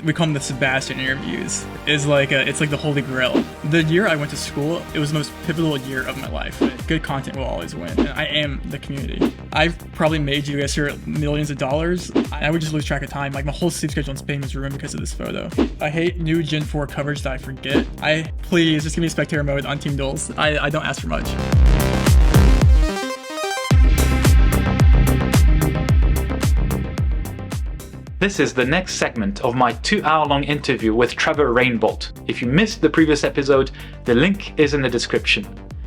we call them the Sebastian interviews, is like it's like the holy grail. The year I went to school, it was the most pivotal year of my life. Good content will always win, and I am the community. I've probably made GeoGuessr millions of dollars. I would just lose track of time. Like my whole sleep schedule in Spain was ruined because of this photo. I hate new Gen 4 coverage that I forget. Please just give me spectator mode on team duels. I don't ask for much. This is the next segment of my 2-hour-long interview with Trevor Rainbolt. If you missed the previous episode, the link is in the description.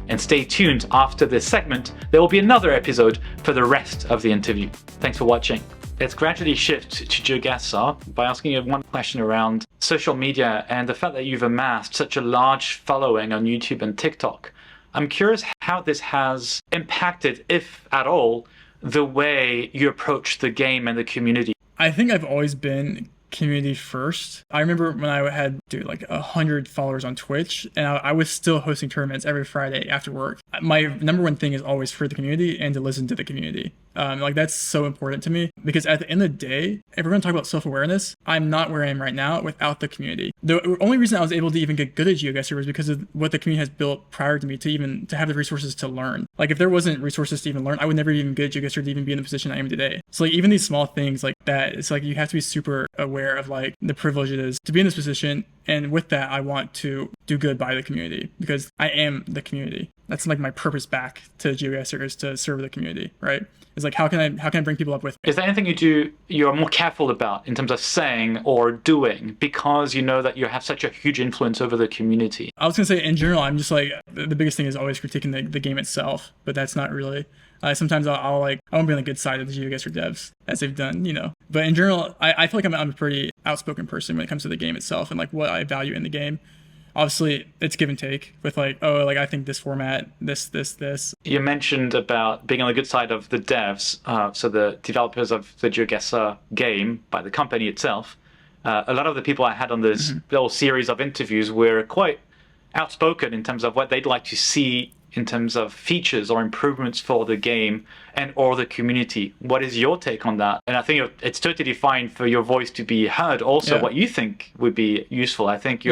And stay tuned, after this segment, there will be another episode for the rest of the interview. Thanks for watching. Let's gradually shift to GeoGuessr by asking you one question around social media and the fact that you've amassed such a large following on YouTube and TikTok. I'm curious how this has impacted, if at all, the way you approach the game and the community. I think I've always been community first. I remember when I had like 100 followers on Twitch, and I was still hosting tournaments every Friday after work. My number one thing is always for the community and to listen to the community. Like that's so important to me, because at the end of the day, if we're going to talk about self-awareness, I'm not where I am right now without the community. The only reason I was able to even get good at GeoGuessr was because of what the community has built prior to me to have the resources to learn. Like if there wasn't resources to even learn, I would never even get at GeoGuessr to even be in the position I am today. So like even these small things like that, it's like you have to be super aware of like the privilege it is to be in this position. And with that, I want to do good by the community, because I am the community. That's like my purpose back to GeoGuessr, is to serve the community, right? It's like, how can I bring people up with? Is there anything you're more careful about in terms of saying or doing, because you know that you have such a huge influence over the community? I was going to say, in general, I'm just like, the biggest thing is always critiquing the game itself, but that's not really. Sometimes I won't be on the good side of the GeoGuessr devs, as they've done, But in general, I feel like I'm a pretty outspoken person when it comes to the game itself and like what I value in the game. Obviously, it's give and take with like, I think this format, this. You mentioned about being on the good side of the devs, so the developers of the GeoGuessr game by the company itself. A lot of the people I had on this little series of interviews were quite outspoken in terms of what they'd like to see in terms of features or improvements for the game and or the community. What is your take on that? And I think it's totally fine for your voice to be heard also, what you think would be useful. I think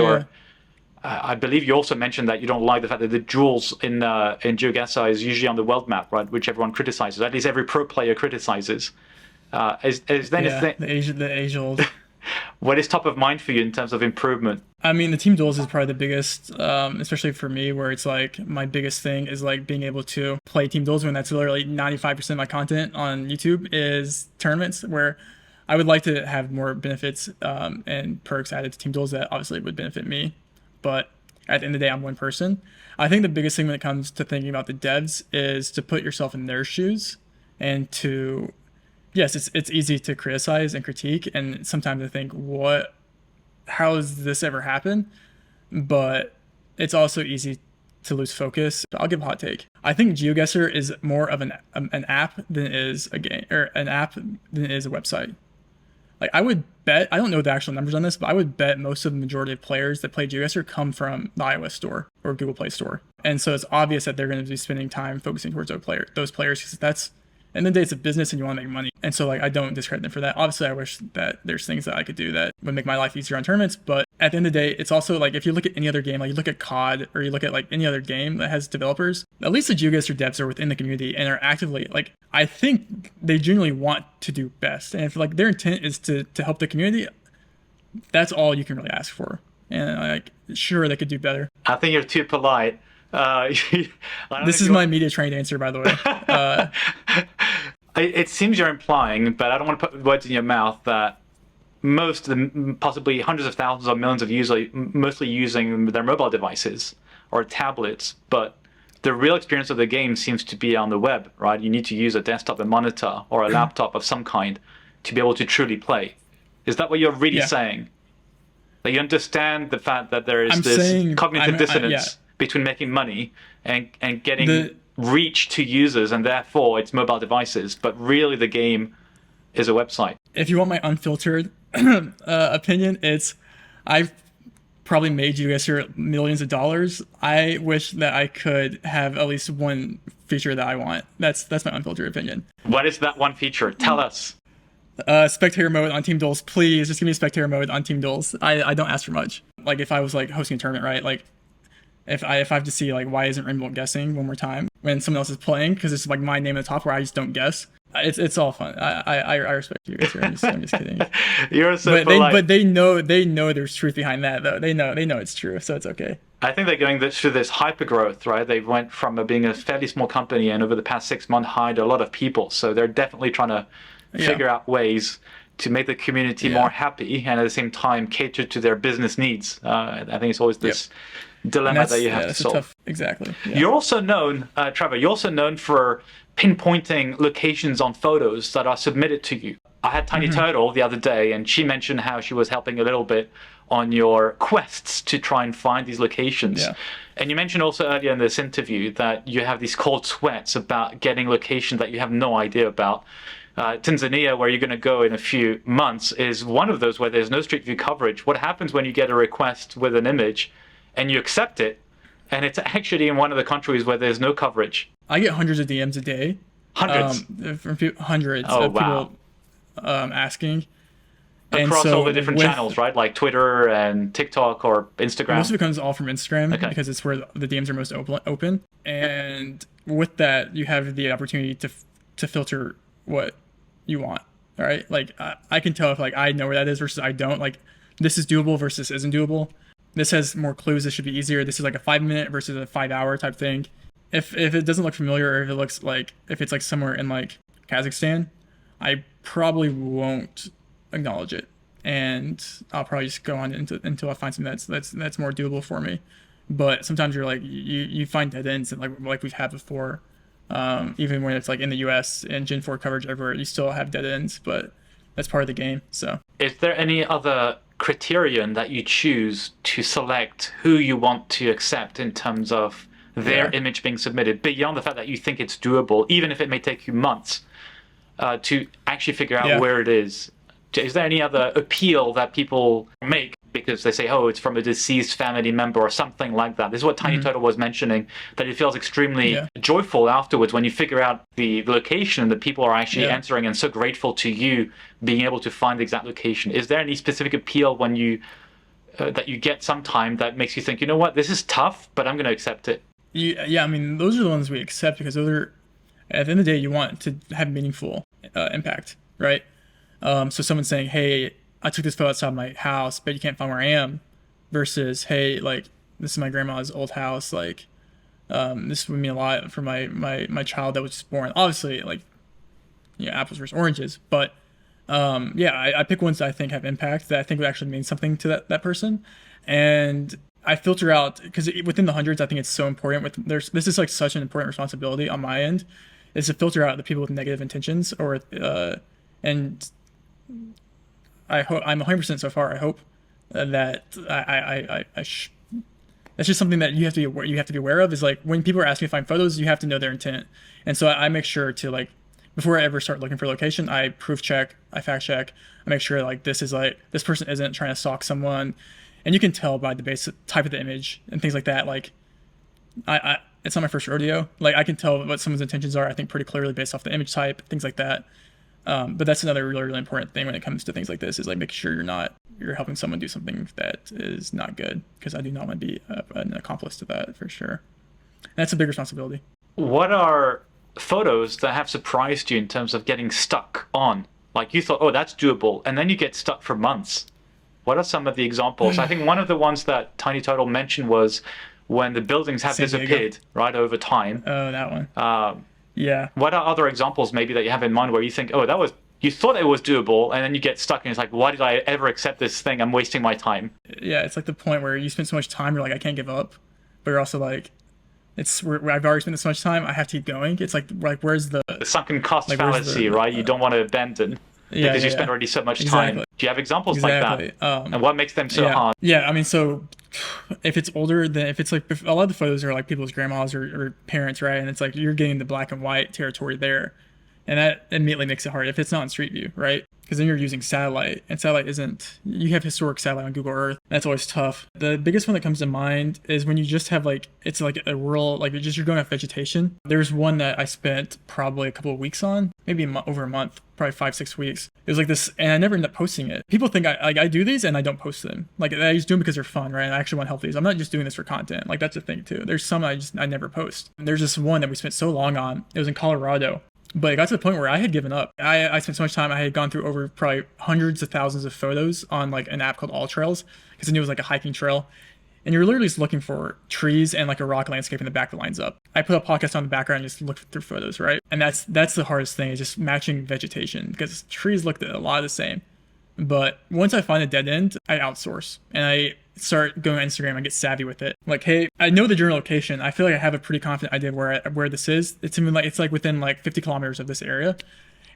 I believe you also mentioned that you don't like the fact that the jewels in GeoGuessr is usually on the world map, right, which everyone criticizes. At least every pro player criticizes. Is there anything... the age-old. What is top of mind for you in terms of improvement? I mean, the team duels is probably the biggest, especially for me, where it's like my biggest thing is like being able to play team duels when that's literally 95% of my content on YouTube is tournaments, where I would like to have more benefits and perks added to team duels that obviously would benefit me. But at the end of the day, I'm one person. I think the biggest thing when it comes to thinking about the devs is to put yourself in their shoes and to... Yes, it's easy to criticize and critique, and sometimes I think, how does this ever happen? But it's also easy to lose focus. I'll give a hot take. I think GeoGuessr is more of an app than it is a game, or an app than it is a website. Like I would bet, I don't know the actual numbers on this, but I would bet most of the majority of players that play GeoGuessr come from the iOS store or Google Play Store. And so it's obvious that they're going to be spending time focusing towards those players, because that's... And then it's a business and you want to make money. And so like I don't discredit them for that. Obviously, I wish that there's things that I could do that would make my life easier on tournaments. But at the end of the day, it's also like if you look at any other game, like you look at COD or you look at like any other game that has developers, at least the GeoGuessr devs are within the community and are actively like, I think they genuinely want to do best. And if like their intent is to help the community, that's all you can really ask for. And like, sure, they could do better. I think you're too polite. This is my media trained answer, by the way. It seems you're implying, but I don't want to put words in your mouth, that most of the possibly hundreds of thousands or millions of users mostly using their mobile devices or tablets, but the real experience of the game seems to be on the web, right? You need to use a desktop, a monitor, or a laptop of some kind to be able to truly play. Is that what you're really saying? That you understand the fact that there is cognitive dissonance between making money and getting reach to users, and therefore it's mobile devices, but really the game is a website. If you want my unfiltered opinion, it's I've probably made GeoGuessr millions of dollars. I wish that I could have at least one feature that I want. That's my unfiltered opinion. What is that one feature? Tell us. Spectator mode on Team Duels, please. Just give me spectator mode on Team Duels. I don't ask for much. Like if I was like hosting a tournament, right? Like if I have to see like why isn't Rainbolt guessing one more time when someone else is playing because it's like my name at the top where I just don't guess. It's all fun. I respect you. I'm just kidding. You're so But polite. they know there's truth behind that though. They know it's true, so it's okay. I think they're going through this hyper growth, right? They went from being a fairly small company and over the past 6 months hired a lot of people. So they're definitely trying to figure out ways to make the community more happy and at the same time cater to their business needs. I think it's always this dilemma that you have to solve. Exactly. Yeah. You're also known, Trevor, you're also known for pinpointing locations on photos that are submitted to you. I had Tiny Turtle the other day, and she mentioned how she was helping a little bit on your quests to try and find these locations. Yeah. And you mentioned also earlier in this interview that you have these cold sweats about getting locations that you have no idea about. Tanzania, where you're going to go in a few months, is one of those where there's no Street View coverage. What happens when you get a request with an image and you accept it, and it's actually in one of the countries where there's no coverage? I get hundreds of DMs a day. Hundreds? Hundreds Oh, of wow. people asking. Across so all the different channels, right? Like Twitter and TikTok or Instagram. Most of it comes all from Instagram because it's where the DMs are most open. And with that, you have the opportunity to filter what you want. All right, like I can tell if like I know where that is versus I don't. Like this is doable versus isn't doable. This has more clues. This should be easier. This is like a 5-minute versus a 5-hour type thing. If it doesn't look familiar, or if it looks like if it's like somewhere in like Kazakhstan, I probably won't acknowledge it, and I'll probably just go on until I find something that's more doable for me. But sometimes you're like you find dead ends, and like we've had before. Even when it's like in the US and Gen 4 coverage everywhere, you still have dead ends, but that's part of the game. So is there any other criterion that you choose to select who you want to accept in terms of their image being submitted, beyond the fact that you think it's doable, even if it may take you months to actually figure out where it is? Is there any other appeal that people make because they say, oh, it's from a deceased family member or something like that? This is what Tiny Turtle was mentioning, that it feels extremely joyful afterwards when you figure out the location and the people are actually answering and so grateful to you being able to find the exact location. Is there any specific appeal when you that you get sometime that makes you think, you know what, this is tough, but I'm going to accept it? Yeah, I mean, those are the ones we accept because those are, at the end of the day, you want to have meaningful impact, right? So someone saying, hey, I took this photo outside my house, but you can't find where I am, versus, hey, like, this is my grandma's old house, like, this would mean a lot for my child that was just born. Obviously, like, apples versus oranges, but I pick ones that I think have impact, that I think would actually mean something to that person, and I filter out, because within the hundreds, I think it's so important. This is like such an important responsibility on my end, is to filter out the people with negative intentions, and I hope I'm 100% so far. I hope that that's just something that you have to be aware of. Is like when people are asking to find photos, you have to know their intent, and so I make sure to, like, before I ever start looking for a location, I proof check, I fact check, I make sure like this person isn't trying to stalk someone. And you can tell by the basic type of the image and things like that. Like, it's not my first rodeo. Like, I can tell what someone's intentions are, I think, pretty clearly based off the image type, things like that. But that's another really, really important thing when it comes to things like this, is like making sure you're helping someone do something that is not good, because I do not want to be an accomplice to that, for sure. And that's a big responsibility. What are photos that have surprised you in terms of getting stuck on? Like, you thought, oh, that's doable, and then you get stuck for months. What are some of the examples? I think one of the ones that Tiny Turtle mentioned was when the buildings have disappeared, right, over time. Oh, that one. Yeah. What are other examples maybe that you have in mind where you think, oh, you thought it was doable, and then you get stuck and it's like, why did I ever accept this thing? I'm wasting my time. Yeah, it's like the point where you spend so much time, you're like, I can't give up. But you're also like, where I've already spent this much time, I have to keep going. It's like where's the sunken cost fallacy, right? You don't want to abandon. Because you spent already so much time. Do you have examples like that? And what makes them so hard? Yeah, I mean, so if it's older, if it's like, a lot of the photos are like people's grandmas or parents, right? And it's like you're getting the black and white territory there. And that immediately makes it hard if it's not in Street View, right? because then you're using satellite, and satellite isn't, you have historic satellite on Google Earth. That's always tough. The biggest one that comes to mind is when you just have like, it's like a rural, like just you're going off vegetation. There's one that I spent probably a couple of weeks on, maybe over a month, probably 5-6 weeks. It was like this, and I never ended up posting it. People think I do these and I don't post them. Like I just do them because they're fun, right? And I actually want to help these. I'm not just doing this for content. Like that's the thing too. There's some I never post. And there's this one that we spent so long on. It was in Colorado. But it got to the point where I had given up. I spent so much time. I had gone through over probably hundreds of thousands of photos on like an app called All Trails, because I knew it was like a hiking trail. And you're literally just looking for trees and like a rock landscape in the back that lines up. I put a podcast on the background and just look through photos, right? And that's the hardest thing, is just matching vegetation, because trees look a lot the same. But once I find a dead end, I outsource and I start going on Instagram and get savvy with it. Like, hey, I know the general location. I feel like I have a pretty confident idea of where this is. It's like within like 50 kilometers of this area,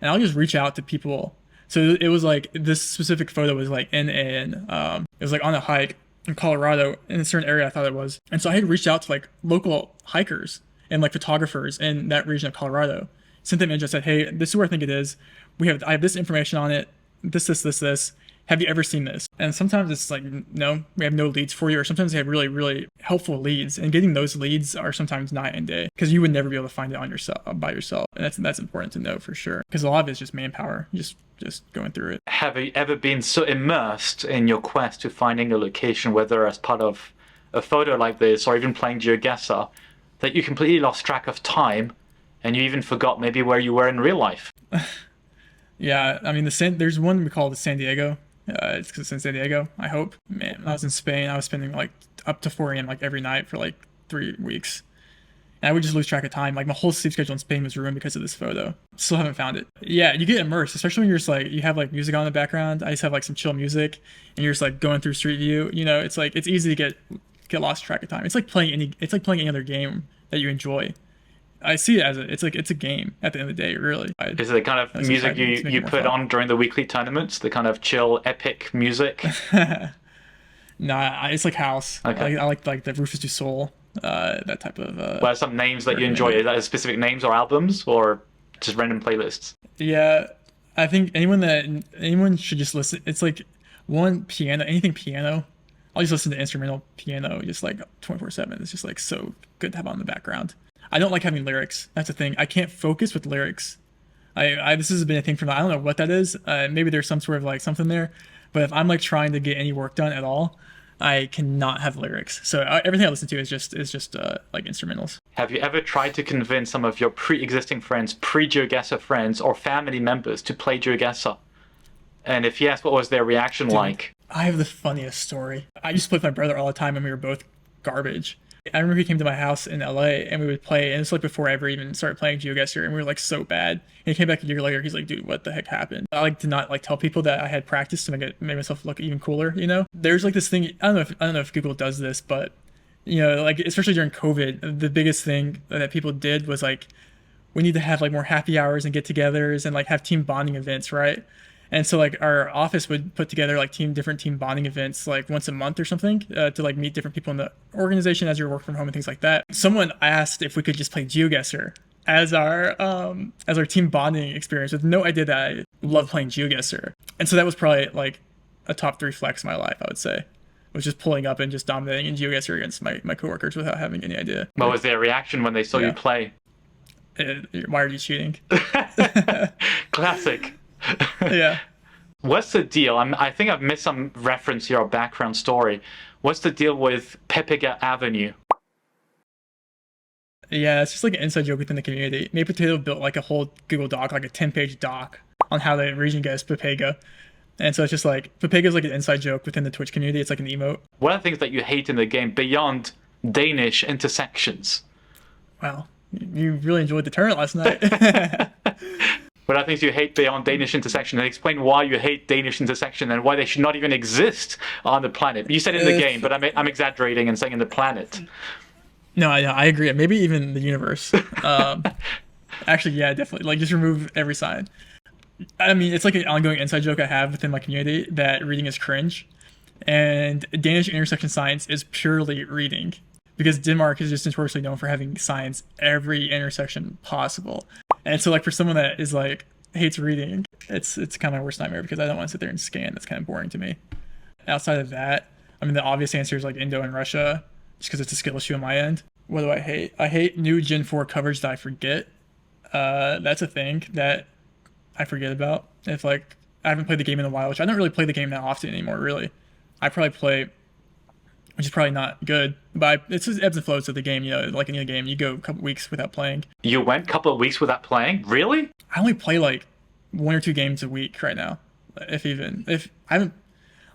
and I'll just reach out to people. So it was like this specific photo was like it was like on a hike in Colorado in a certain area, I thought it was. And so I had reached out to like local hikers and like photographers in that region of Colorado. Sent them and just said, hey, this is where I think it is. I have this information on it. This. Have you ever seen this? And sometimes it's like, no, we have no leads for you. Or sometimes they have really, really helpful leads. And getting those leads are sometimes night and day, because you would never be able to find it by yourself. And that's important to know for sure, because a lot of it is just manpower, just going through it. Have you ever been so immersed in your quest to finding a location, whether as part of a photo like this or even playing GeoGuessr, that you completely lost track of time and you even forgot maybe where you were in real life? Yeah, I mean, there's one we call the San Diego. It's because it's in San Diego, I hope. Man, when I was in Spain, I was spending like up to 4 a.m. like every night for like 3 weeks. And I would just lose track of time. Like my whole sleep schedule in Spain was ruined because of this photo. Still haven't found it. Yeah, you get immersed, especially when you're just like, you have like music on in the background. I just have like some chill music, and you're just like going through Street View. You know, it's like, it's easy to get lost track of time. It's like playing any other game that you enjoy. I see it as it's a game at the end of the day, really. Is it the kind of music you put on during the weekly tournaments? The kind of chill, epic music? Nah, it's like house. Okay. I like the Rufus Du Sol, that type of. What are some names that you enjoy? Is that specific names or albums, or just random playlists? Yeah, I think anyone should just listen. It's like anything piano. I'll just listen to instrumental piano just like 24/7. It's just like so good to have on the background. I don't like having lyrics. That's the thing. I can't focus with lyrics. This has been a thing for me. I don't know what that is. Maybe there's some sort of like something there, but if I'm like trying to get any work done at all, I cannot have lyrics. So everything I listen to is just like instrumentals. Have you ever tried to convince some of your pre-existing friends, pre-GeoGuessr friends, or family members to play GeoGuessr? And if yes, what was their reaction like? I have the funniest story. I used to play with my brother all the time, and we were both garbage. I remember he came to my house in LA and we would play, and it's like before I ever even started playing GeoGuessr, and we were like so bad. And he came back a year later. He's like, dude, what the heck happened? I like to not like tell people that I had practice to make myself look even cooler, you know? There's like this thing, I don't know if Google does this, but you know, like especially during COVID, the biggest thing that people did was like, we need to have like more happy hours and get-togethers and like have team bonding events, right? And so like our office would put together like different team bonding events like once a month or something to like meet different people in the organization as you work from home and things like that. Someone asked if we could just play GeoGuessr as our team bonding experience, with no idea that I love playing GeoGuessr. And so that was probably like a top 3 flex in my life, I would say. Was just pulling up and just dominating in GeoGuessr against my coworkers without having any idea. What was their reaction when they saw you play? Why are you cheating? Classic. Yeah. What's the deal? I think I've missed some reference here or background story. What's the deal with Pepega Avenue? Yeah, it's just like an inside joke within the community. May Potato built like a whole Google Doc, like a 10-page doc on how the region guessed Pepega. And so it's just like, Pepega's like an inside joke within the Twitch community. It's like an emote. What are the things that you hate in the game beyond Danish intersections? Wow, you really enjoyed the tournament last night. What are things you hate beyond Danish intersection? And explain why you hate Danish intersection and why they should not even exist on the planet. You said in the game, but I'm exaggerating and saying in the planet. No, I agree. Maybe even the universe. Actually, yeah, definitely. Like, just remove every side. I mean, it's like an ongoing inside joke I have within my community that reading is cringe. And Danish intersection science is purely reading. Because Denmark is just notoriously known for having science every intersection possible. And so, like, for someone that is like, hates reading. It's kind of my worst nightmare because I don't want to sit there and scan. That's kind of boring to me. Outside of that, I mean, the obvious answer is like Indo and Russia, just because it's a skill issue on my end. What do I hate? I hate new Gen 4 coverage that I forget. That's a thing that I forget about. If like I haven't played the game in a while, which I don't really play the game that often anymore, really. I probably play, which is probably not good, but it's just ebbs and flows of the game, you know, like any game. You go a couple weeks without playing. You went a couple of weeks without playing? Really? I only play like 1 or 2 games a week right now, if even. If I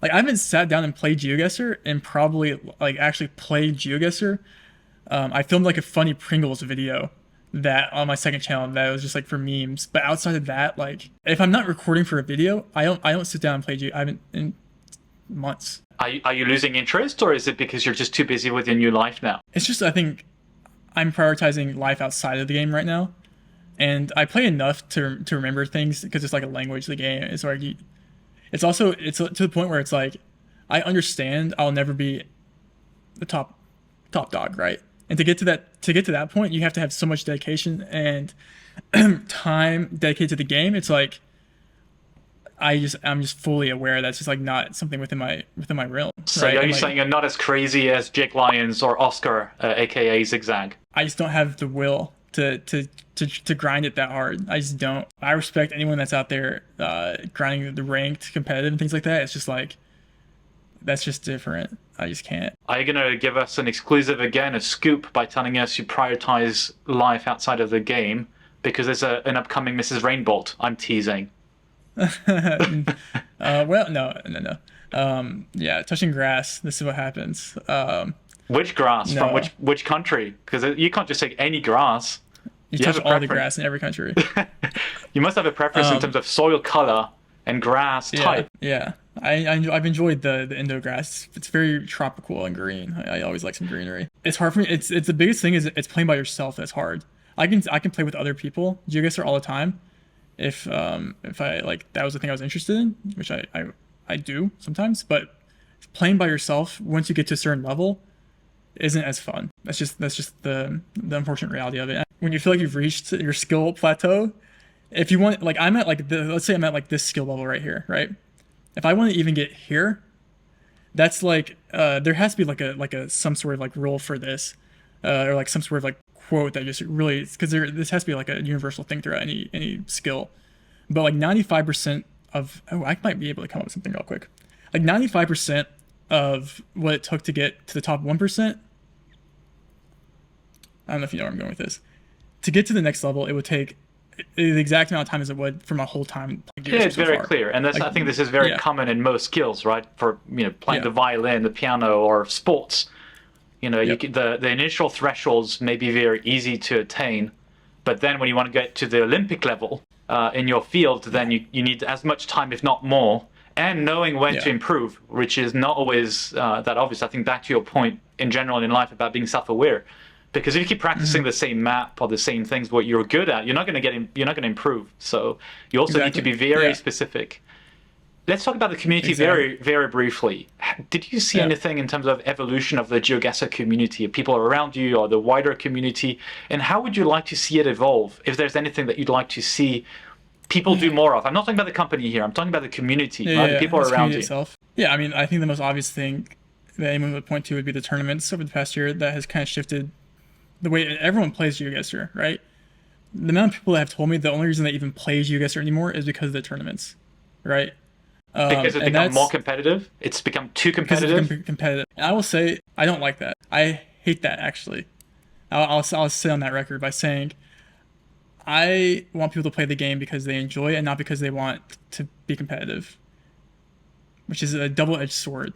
haven't sat down and played GeoGuessr and probably like actually played GeoGuessr. I filmed like a funny Pringles video that on my second channel that was just like for memes. But outside of that, like if I'm not recording for a video, I don't sit down and play I haven't in months. Are you losing interest, or is it because you're just too busy with your new life now? It's just I think I'm prioritizing life outside of the game right now, and I play enough to remember things because it's like a language. The game is like it's to the point where it's like I understand I'll never be the top dog, right? And to get to that point, you have to have so much dedication and time dedicated to the game. It's like I'm just fully aware that's just like not something within my realm. So right? are you like, saying you're not as crazy as Jake Lyons or Oscar, aka Zigzag? I just don't have the will to grind it that hard. I just don't. I respect anyone that's out there grinding the ranked, competitive, and things like that. It's just like that's just different. I just can't. Are you going to give us an exclusive again, a scoop, by telling us you prioritize life outside of the game because there's an upcoming Mrs. Rainbolt? I'm teasing. Well, no. Yeah, touching grass. This is what happens. Which grass? No. From which country? Because you can't just take any grass. You have touch a all the preference. grass in every country. You must have a preference in terms of soil color and grass type. Yeah. I've enjoyed the Indo grass. It's very tropical and green. I always like some greenery. It's hard for me. It's the biggest thing is it's playing by yourself that's hard. I can play with other people. GeoGuessr all the time. If I like that was the thing I was interested in, which I do sometimes, but playing by yourself once you get to a certain level isn't as fun. That's just the unfortunate reality of it. When you feel like you've reached your skill plateau, if you want, like I'm at like let's say I'm at like this skill level right here, right? If I want to even get here, that's like there has to be like a some sort of like rule for this, or like some sort of like quote that just really because this has to be like a universal thing throughout any skill. But like 95% of I might be able to come up with something real quick. Like 95% of what it took to get to the top 1%. I don't know if you know where I'm going with this. To get to the next level, it would take the exact amount of time as it would for my whole time. Yeah, it's very clear, and that's, like, I think this is very common in most skills, right? For playing the violin, the piano, or sports. The initial thresholds may be very easy to attain, but then when you want to get to the Olympic level in your field, then you need as much time, if not more, and knowing when to improve, which is not always that obvious. I think back to your point in general in life about being self-aware. Because if you keep practicing the same map or the same things what you're good at, you're not going to improve. So you also need to be very specific. Let's talk about the community very, very briefly. Did you see anything in terms of evolution of the GeoGuessr community, people around you or the wider community? And how would you like to see it evolve? If there's anything that you'd like to see people do more of. I'm not talking about the company here. I'm talking about the community, right? The people around you. Itself. Yeah, I mean, I think the most obvious thing that anyone would point to would be the tournaments over the past year that has kind of shifted the way everyone plays GeoGuessr, right? The amount of people that have told me the only reason they even play GeoGuessr anymore is because of the tournaments, right? Because it's become more competitive? It's become too competitive? Competitive. And I will say, I don't like that. I hate that, actually. I'll say on that record by saying, I want people to play the game because they enjoy it and not because they want to be competitive, which is a double-edged sword.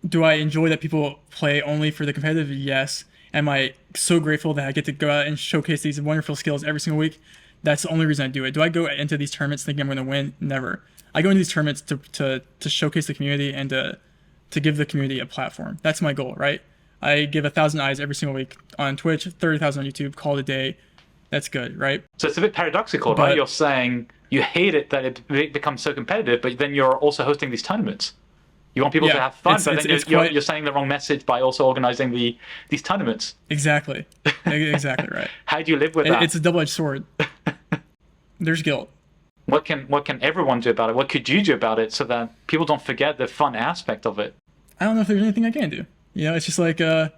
Do I enjoy that people play only for the competitive? Yes. Am I so grateful that I get to go out and showcase these wonderful skills every single week? That's the only reason I do it. Do I go into these tournaments thinking I'm going to win? Never. I go into these tournaments to showcase the community and to give the community a platform. That's my goal, right? I give 1,000 eyes every single week on Twitch, 30,000 on YouTube, call it a day. That's good, right? So it's a bit paradoxical, right? You're saying you hate it that it becomes so competitive, but then you're also hosting these tournaments. You want people to have fun, but then you're saying the wrong message by also organizing these tournaments. Exactly. Exactly right. How do you live with that? It's a double-edged sword. There's guilt. What can everyone do about it? What could you do about it so that people don't forget the fun aspect of it? I don't know if there's anything I can do. You know, it's just like the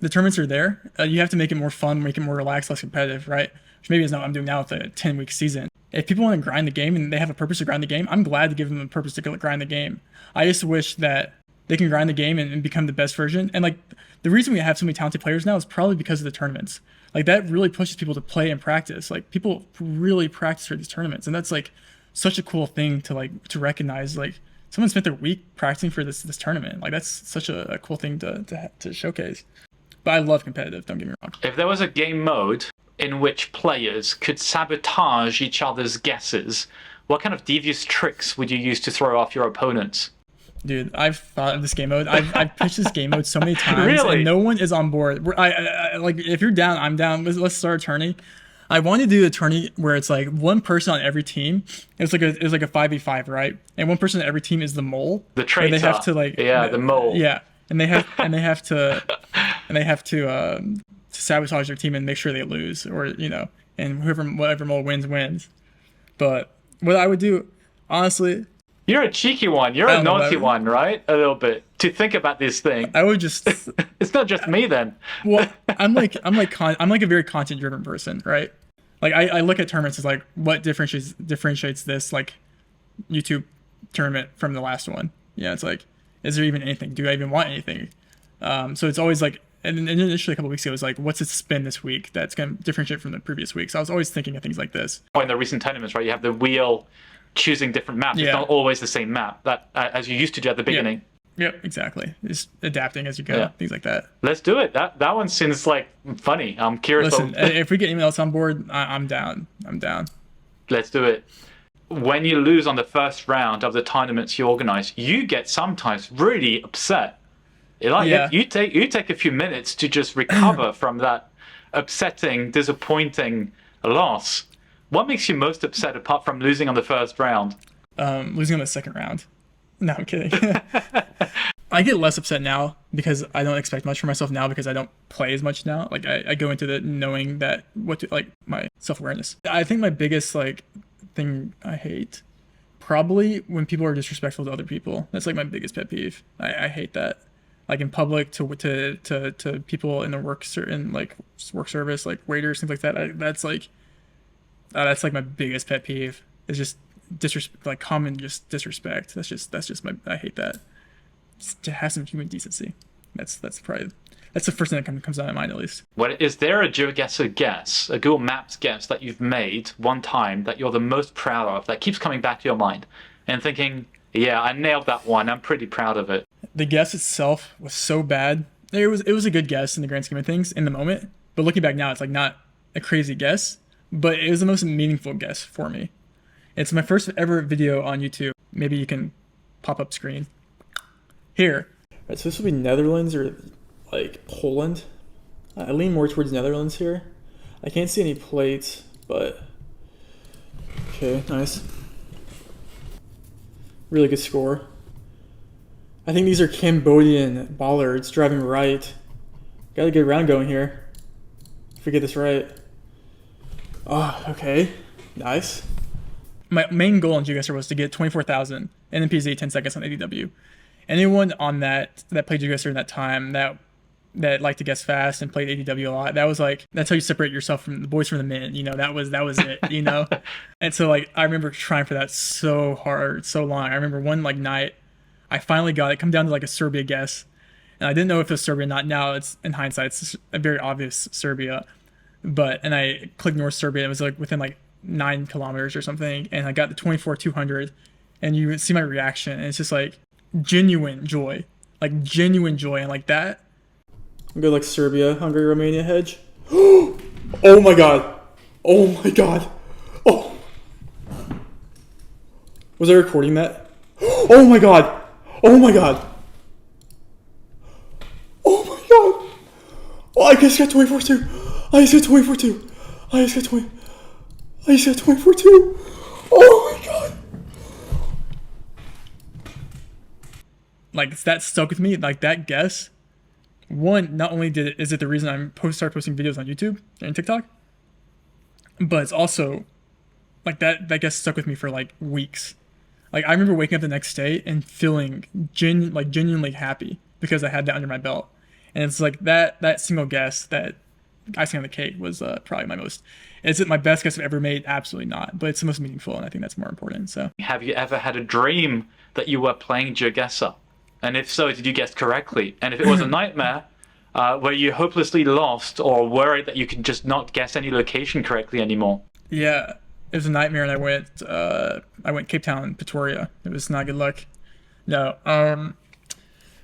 tournaments are there. You have to make it more fun, make it more relaxed, less competitive, right? Which maybe is not what I'm doing now with a 10-week season. If people want to grind the game and they have a purpose to grind the game, I'm glad to give them a purpose to grind the game. I just wish that they can grind the game and become the best version. And like the reason we have so many talented players now is probably because of the tournaments. Like that really pushes people to play and practice. Like people really practice for these tournaments, and that's like such a cool thing to recognize. Like someone spent their week practicing for this tournament. Like that's such a cool thing to showcase. But I love competitive. Don't get me wrong. If there was a game mode in which players could sabotage each other's guesses, what kind of devious tricks would you use to throw off your opponents? Dude, I've thought of this game mode. I've pitched this game mode so many times, Really? and no one is on board. I like if you're down, I'm down. Let's start a tourney. I want to do a tourney where it's like one person on every team. It's like a 5v5, right? And one person on every team is the mole. The traitor. They have to like the mole. Yeah, and they have to sabotage their team and make sure they lose, or and whatever mole wins. But what I would do, honestly. You're a cheeky one. You're a naughty one, right? A little bit. To think about this thing. I would just. It's not just me then. Well, I'm like a very content driven person, right? Like I look at tournaments as like what differentiates this like YouTube tournament from the last one. Yeah, it's like, is there even anything? Do I even want anything? So it's always like, and initially a couple of weeks ago, it was like, what's its spin this week that's going to differentiate from the previous week? So I was always thinking of things like this. In the recent tournaments, right? You have the wheel choosing different maps. Yeah. It's not always the same map that as you used to do at the beginning. Yep, exactly. Just adapting as you go, things like that. Let's do it. That one seems like funny. I'm curious. Listen, if we get anyone else on board, I'm down. Let's do it. When you lose on the first round of the tournaments you organize, you get sometimes really upset. You take a few minutes to just recover from that upsetting, disappointing loss. What makes you most upset apart from losing on the first round? Losing on the second round. No, I'm kidding. I get less upset now because I don't expect much for myself now because I don't play as much now. Like I go into the knowing that my self-awareness. I think my biggest like thing I hate probably when people are disrespectful to other people. That's like my biggest pet peeve. I hate that. Like in public to people in the work service, like waiters, things like that. That's like my biggest pet peeve. Is just disrespect, like common just disrespect. That's just I hate that. Just to have some human decency. That's the first thing that comes to my mind, at least. Is there a GeoGuessr guess, a Google Maps guess that you've made one time that you're the most proud of, that keeps coming back to your mind and thinking, yeah, I nailed that one, I'm pretty proud of it? The guess itself was so bad. It was a good guess in the grand scheme of things in the moment, but looking back now, it's like not a crazy guess, but it was the most meaningful guess for me. It's my first ever video on YouTube. Maybe you can pop up screen here. Alright, so this will be Netherlands or like Poland. I lean more towards Netherlands here. I can't see any plates, but okay, nice. Really good score. I think these are Cambodian bollards driving right. Got a good round going here. If we get this right. Oh, okay. Nice. My main goal in GeoGuessr was to get 24,000 NMPZ 10 seconds on ADW. Anyone on that played GeoGuessr in that time that liked to guess fast and played ADW a lot, that's how you separate yourself from the boys from the men. That was it. And so like I remember trying for that so hard, so long. I remember one like night I finally got it. Come down to like a Serbia guess, and I didn't know if it was Serbia or not. Now it's in hindsight, it's a very obvious Serbia. And I clicked North Serbia. It was like within like 9 kilometers or something, and I got the 24,200, and you see my reaction, and it's just like genuine joy, and like that. I'll go like Serbia, Hungary, Romania hedge. Oh my god! Oh, was I recording that? Oh my god! Oh, I just got 24-2. I just got 24-2. Oh my god. Like that stuck with me, like that guess. One, not only is it the reason I started posting videos on YouTube and TikTok, but it's also like that guess stuck with me for like weeks. Like I remember waking up the next day and feeling genuinely happy because I had that under my belt. And it's like that single guess, that icing on the cake, was probably my most. Is it my best guess I've ever made? Absolutely not. But it's the most meaningful, and I think that's more important. So Have you ever had a dream that you were playing GeoGuessr? And if so, did you guess correctly? And if it was a nightmare, were you hopelessly lost or worried that you could just not guess any location correctly anymore? yeah, it was a nightmare, and I went Cape Town, Pretoria. It was not good luck. No.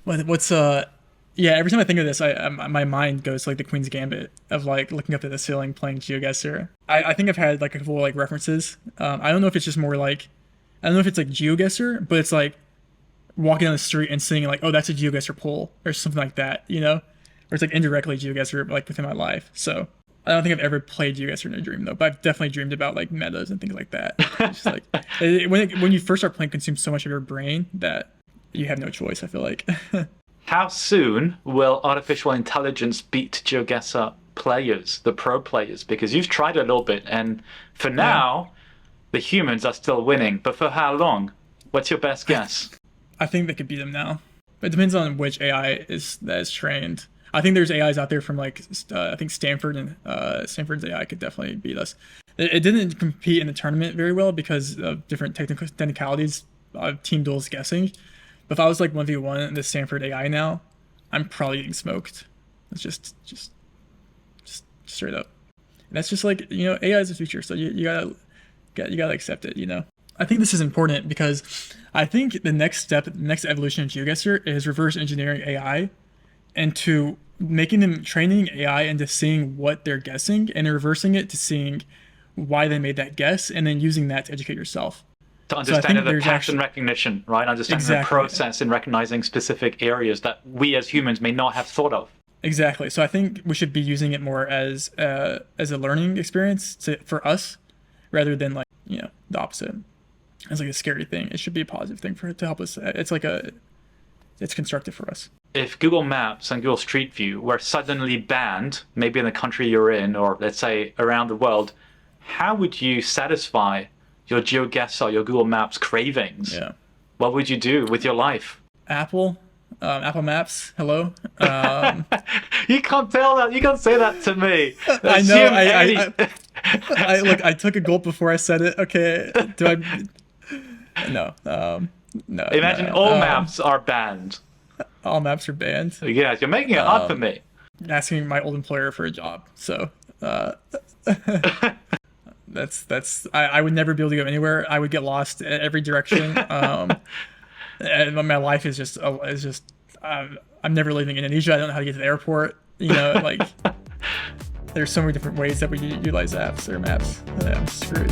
What's yeah, every time I think of this, my mind goes to like the Queen's Gambit of like looking up at the ceiling playing GeoGuessr. I think I've had like a couple like references. I don't know if it's just more like, I don't know if it's like GeoGuessr, but it's like walking down the street and seeing like, oh, that's a GeoGuessr pole or something like that, you know? Or it's like indirectly GeoGuessr like within my life. So I don't think I've ever played GeoGuessr in a dream though, but I've definitely dreamed about like metas and things like that. It's just like when you first start playing, it consumes so much of your brain that you have no choice, I feel like. How soon will artificial intelligence beat GeoGuessr players, the pro players? Because you've tried a little bit, and for now, the humans are still winning. But for how long? What's your best guess? I think they could beat them now. It depends on which AI that is trained. I think there's AIs out there from like I think Stanford, and Stanford's AI could definitely beat us. It didn't compete in the tournament very well because of different technicalities of team duels guessing. But if I was like 1v1 the Stanford AI now, I'm probably getting smoked. It's just straight up. And that's just like, you know, AI is the future, so you gotta accept it, you know. I think this is important because I think the next step, the next evolution of GeoGuessr is reverse engineering AI into making them, training AI into seeing what they're guessing and reversing it to seeing why they made that guess, and then using that to educate yourself. To understand the pattern recognition, right? Understanding the process in recognizing specific areas that we as humans may not have thought of. Exactly. So I think we should be using it more as a learning experience for us, rather than like, you know, the opposite. It's like a scary thing. It should be a positive thing to help us. It's constructive for us. If Google Maps and Google Street View were suddenly banned, maybe in the country you're in, or let's say around the world, how would you satisfy your GeoGuessr, your Google Maps cravings? Yeah. What would you do with your life? Apple Maps. Hello. You can't tell that. You can't say that to me. I know. I look. I took a gulp before I said it. Okay. Do I? No. No. Imagine all maps are banned. All maps are banned. Yes, you're making it hard for me. Asking my old employer for a job. So. I would never be able to go anywhere. I would get lost in every direction. And my life is just I'm never leaving Indonesia. I don't know how to get to the airport. You know, like there's so many different ways that we utilize apps or maps. I'm screwed.